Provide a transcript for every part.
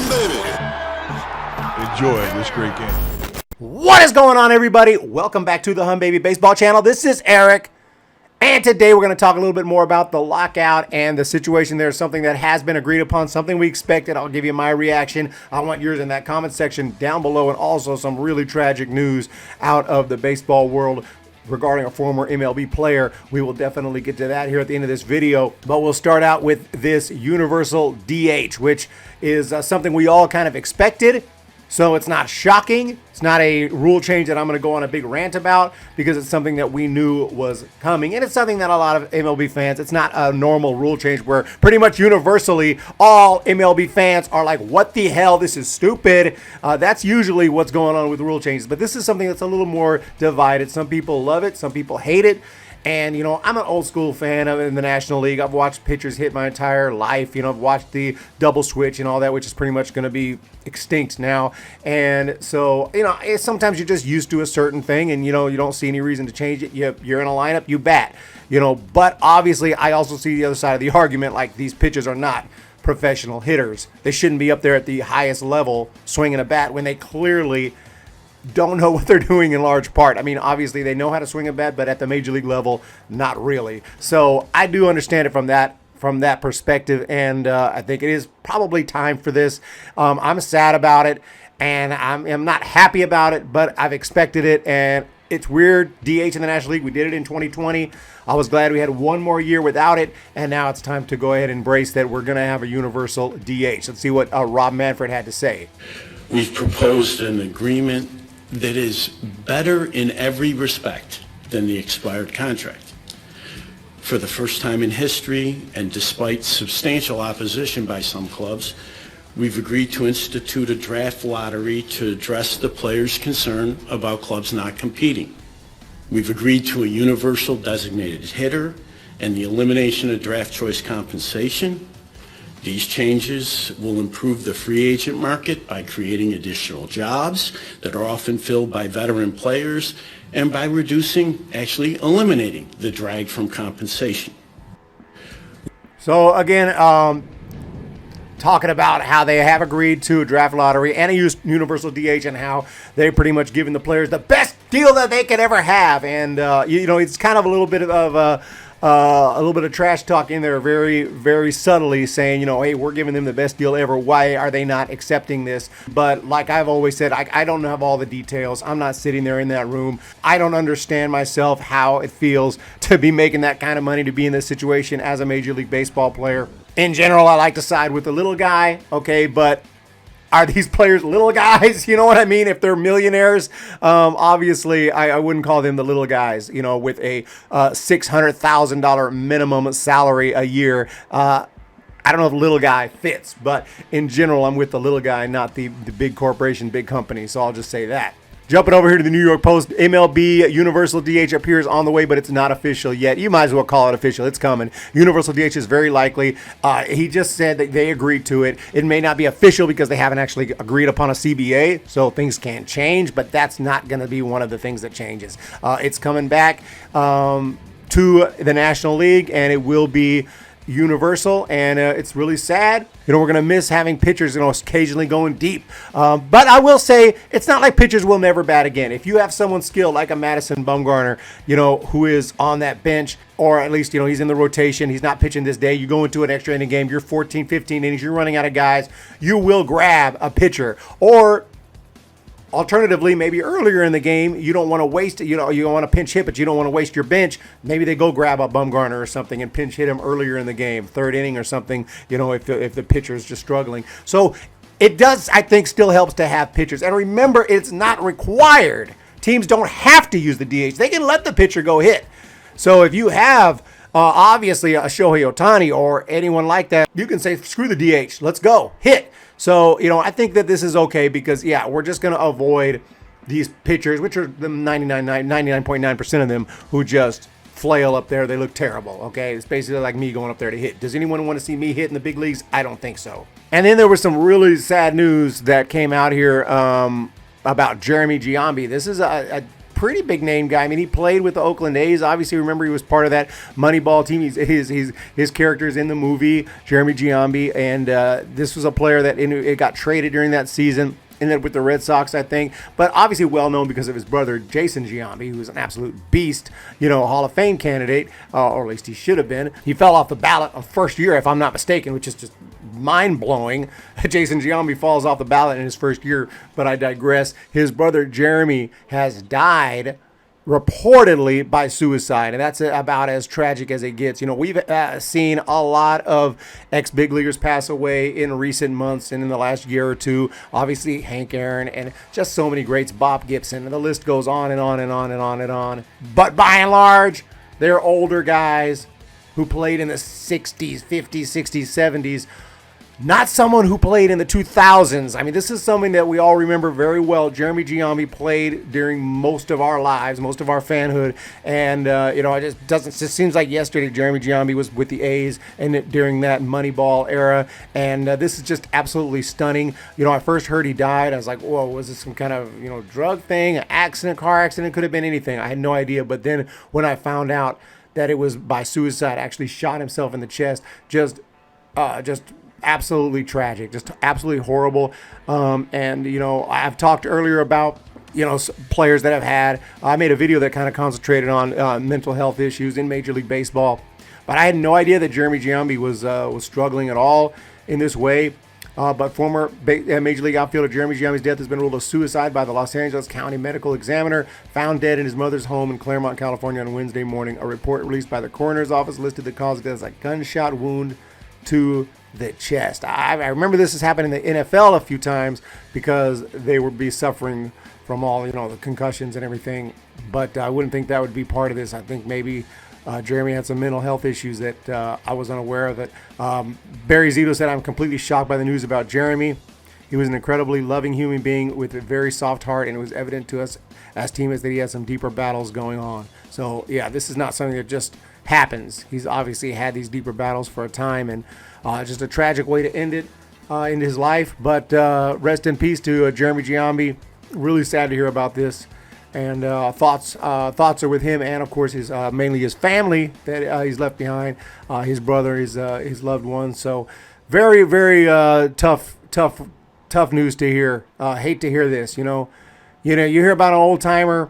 Baby. Enjoy this great game. What is going on, everybody? Welcome back to the Baby Baseball channel. This is Eric, and today we're going to talk a little bit more about the lockout and the situation there. Something that has been agreed upon, something we expected. I'll give you my reaction. I want yours in that comment section down below, and also some really tragic news out of the baseball world regarding a former MLB player. We will definitely get to that here at the end of this video, but we'll start out with this universal DH, which is something we all kind of expected. So it's not shocking. It's not a rule change that I'm going to go on a big rant about, because it's something that we knew was coming. And it's something that a lot of MLB fans, it's not a normal rule change where pretty much universally all MLB fans are like, what the hell, this is stupid. That's usually what's going on with rule changes. But this is something that's a little more divided. Some people love it. Some people hate it. And, you know, I'm an old school fan of it in the National League. I've watched pitchers hit my entire life. You know, I've watched the double switch and all that, which is pretty much going to be extinct now. And so, you know, sometimes you're just used to a certain thing and, you know, you don't see any reason to change it. You're in a lineup, you bat, you know. But obviously, I also see the other side of the argument, like these pitchers are not professional hitters. They shouldn't be up there at the highest level swinging a bat when they clearly don't know what they're doing in large part. I mean, obviously they know how to swing a bat, but at the major league level, not really. So I do understand it from that perspective, and I think it is probably time for this. I'm sad about it, and I'm not happy about it, but I've expected it, and it's weird. DH in the National League, we did it in 2020. I was glad we had one more year without it, and now it's time to go ahead and embrace that we're going to have a universal DH. Let's see what Rob Manfred had to say. We've proposed an agreement that is better in every respect than the expired contract. For the first time in history, and despite substantial opposition by some clubs, we've agreed to institute a draft lottery to address the players' concern about clubs not competing. We've agreed to a universal designated hitter and the elimination of draft choice compensation. These changes will improve the free agent market by creating additional jobs that are often filled by veteran players, and by actually eliminating the drag from compensation. So again, talking about how they have agreed to a draft lottery and a universal DH, and how they're pretty much giving the players the best deal that they could ever have. And you know, it's kind of a little bit of trash talk in there, very, very subtly saying, you know, hey, we're giving them the best deal ever. Why are they not accepting this? But like I've always said, I don't have all the details. I'm not sitting there in that room. I don't understand myself how it feels to be making that kind of money, to be in this situation as a Major League Baseball player. In general, I like to side with the little guy, okay, but are these players little guys? You know what I mean? If they're millionaires, obviously I wouldn't call them the little guys, you know, with a $600,000 minimum salary a year. I don't know if little guy fits, but in general, I'm with the little guy, not the big corporation, big company. So I'll just say that. Jumping over here to the New York Post, MLB Universal DH appears on the way, but it's not official yet. You might as well call it official. It's coming. Universal DH is very likely. He just said that they agreed to it. It may not be official because they haven't actually agreed upon a CBA, so things can change, but that's not going to be one of the things that changes. It's coming back to the National League, and it will be universal, and it's really sad. You know, we're going to miss having pitchers, you know, occasionally going deep. But I will say, it's not like pitchers will never bat again. If you have someone skilled like a Madison Bumgarner, you know, who is on that bench, or at least, you know, he's in the rotation, he's not pitching this day, you go into an extra inning game, you're 14, 15 innings, you're running out of guys, you will grab a pitcher. Or alternatively, maybe earlier in the game, you don't want to waste it. You know, you don't want to pinch hit, but you don't want to waste your bench. Maybe they go grab a Bumgarner or something and pinch hit him earlier in the game, third inning or something, you know, if the pitcher is just struggling. So it does, I think, still helps to have pitchers. And remember, it's not required. Teams don't have to use the DH. They can let the pitcher go hit. So if you have obviously a Shohei Ohtani or anyone like that, you can say, screw the DH, let's go, hit. So, you know, I think that this is okay because, yeah, we're just going to avoid these pitchers, which are the 99.9% of them who just flail up there. They look terrible, okay? It's basically like me going up there to hit. Does anyone want to see me hit in the big leagues? I don't think so. And then there was some really sad news that came out here about Jeremy Giambi. This is a pretty big name guy. I mean, he played with the Oakland A's. Obviously, remember he was part of that Moneyball team. His character's in the movie, Jeremy Giambi, and this was a player that it got traded during that season. Ended up with the Red Sox, I think, but obviously well known because of his brother Jason Giambi, who was an absolute beast, Hall of Fame candidate, or at least he should have been. He fell off the ballot on first year, if I'm not mistaken, which is just mind-blowing. Jason Giambi falls off the ballot in his first year, but I digress. His brother Jeremy has died reportedly by suicide, and that's about as tragic as it gets. We've seen a lot of ex-big leaguers pass away in recent months and in the last year or two. Obviously, Hank Aaron and just so many greats, Bob Gibson, and the list goes on and on and on and on and on. But by and large, they're older guys who played in the 60s, 50s, 60s, 70s. Not someone who played in the 2000s. I mean, this is something that we all remember very well. Jeremy Giambi played during most of our lives, most of our fanhood, and it just seems like yesterday Jeremy Giambi was with the A's and during that Moneyball era, and this is just absolutely stunning. I first heard he died. I was like, whoa, was this some kind of drug thing, an accident, car accident? Could have been anything. I had no idea. But then when I found out that it was by suicide, actually shot himself in the chest, just absolutely tragic, just absolutely horrible. I've talked earlier about players that have had. I made a video that kind of concentrated on mental health issues in Major League Baseball, but I had no idea that Jeremy Giambi was struggling at all in this way. But former Major League outfielder Jeremy Giambi's death has been ruled a suicide by the Los Angeles County Medical Examiner. Found dead in his mother's home in Claremont, California on Wednesday morning. A report released by the coroner's office listed the cause of death as a gunshot wound to the chest. I remember this has happened in the NFL a few times because they would be suffering from all the concussions and everything, but I wouldn't think that would be part of this. I think maybe Jeremy had some mental health issues that I was unaware of. It. Barry Zito said, "I'm completely shocked by the news about Jeremy. He was an incredibly loving human being with a very soft heart, and it was evident to us as teammates that he had some deeper battles going on." So yeah, this is not something that just happens. He's obviously had these deeper battles for a time, and just a tragic way to end it in his life. But rest in peace to Jeremy Giambi. Really sad to hear about this. And thoughts are with him, and of course his mainly his family that he's left behind, his brother, his loved ones. So very, very tough news to hear. Hate to hear this. You hear about an old timer.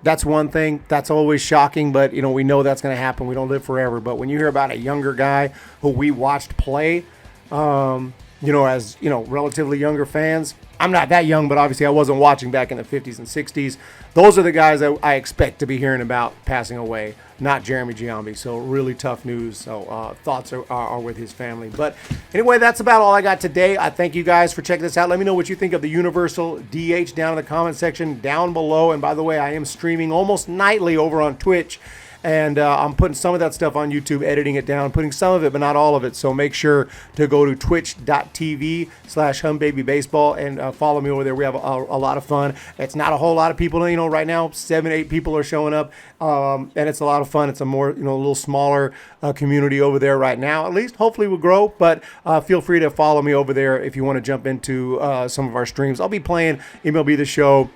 That's one thing. That's always shocking, but we know that's going to happen. We don't live forever. But when you hear about a younger guy who we watched play, as relatively younger fans. I'm not that young, but obviously I wasn't watching back in the 50s and 60s. Those are the guys that I expect to be hearing about passing away, not Jeremy Giambi. So really tough news. So thoughts are with his family. But anyway, that's about all I got today. I thank you guys for checking this out. Let me know what you think of the Universal DH down in the comment section down below. And by the way, I am streaming almost nightly over on Twitch. And I'm putting some of that stuff on YouTube, editing it down, putting some of it, but not all of it. So make sure to go to twitch.tv/HumBabyBaseball and follow me over there. We have a lot of fun. It's not a whole lot of people, right now 7-8 people are showing up, and it's a lot of fun. It's a more, a little smaller community over there right now. At least, hopefully we'll grow, but feel free to follow me over there if you want to jump into some of our streams. I'll be playing MLB The Show,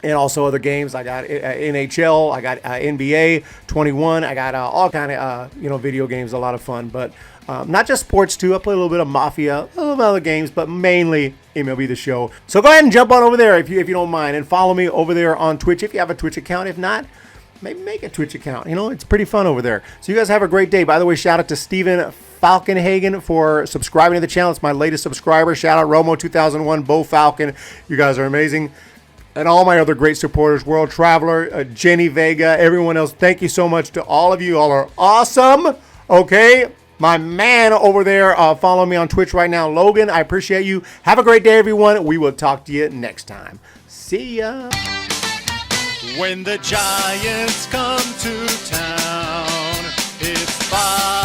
and also other games. I got NHL, I got NBA 21, I got all kind of video games. A lot of fun, but not just sports too. I play a little bit of Mafia, a little bit of other games, but mainly MLB The Show. So go ahead and jump on over there if you don't mind, and follow me over there on Twitch if you have a Twitch account. If not, maybe make a Twitch account. It's pretty fun over there. So you guys have a great day. By the way, shout out to Steven Falkenhagen for subscribing to the channel. It's my latest subscriber. Shout out Romo 2001, Bo Falcon. You guys are amazing. And all my other great supporters, World Traveler, Jenny Vega, everyone else. Thank you so much to all of you. All are awesome. Okay. My man over there, follow me on Twitch right now, Logan. I appreciate you. Have a great day, everyone. We will talk to you next time. See ya. When the Giants come to town, it's 5